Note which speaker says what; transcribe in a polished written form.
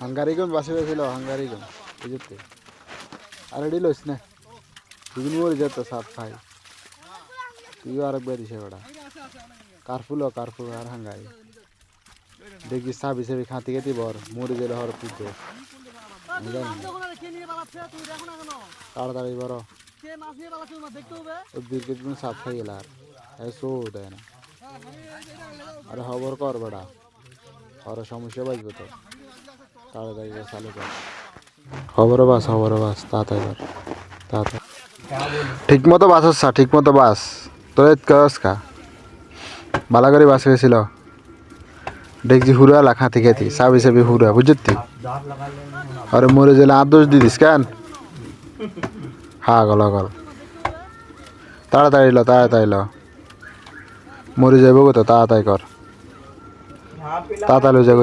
Speaker 1: হাঙ্গারিগুন বাসে গেছিল হাঙ্গারিগুন বুঝতে আর এডি লইস না দুদিন মরে যেত সাপ খাই তুইও আরেকবার দিছে বেড়া কারফুল আর হাঙ্গাই দেখি সাপ হিসেবে খাতি খেতে বর মরে গেলে হর পুজো তাড়াতাড়ি বড় দীর্ঘ দিন সাপ খাই গেল আর শো দেয় না আরে খবর কর বেড়া আর সমস্যা বাঁচবে তো তাড়াতাড়ি চালু কর খবর বাস তাড়াতাড়ি কর তাড়াতাড়ি ঠিক মতো বাস হচ্ছে ঠিক মতো বাস তোর কাজ কা বালা করে বাস হয়েছিল দেখছি হুরা লা খাতি খেতি সাবি সাবি হুরা বুঝতি আরে মরে গেলে আর দোষ দিদিস কেন হ্যাঁ গল তাড়াতাড়ি ল মরে যাবো তো তাড়াতাড়ি কর তাড়াতাড়ি যাবো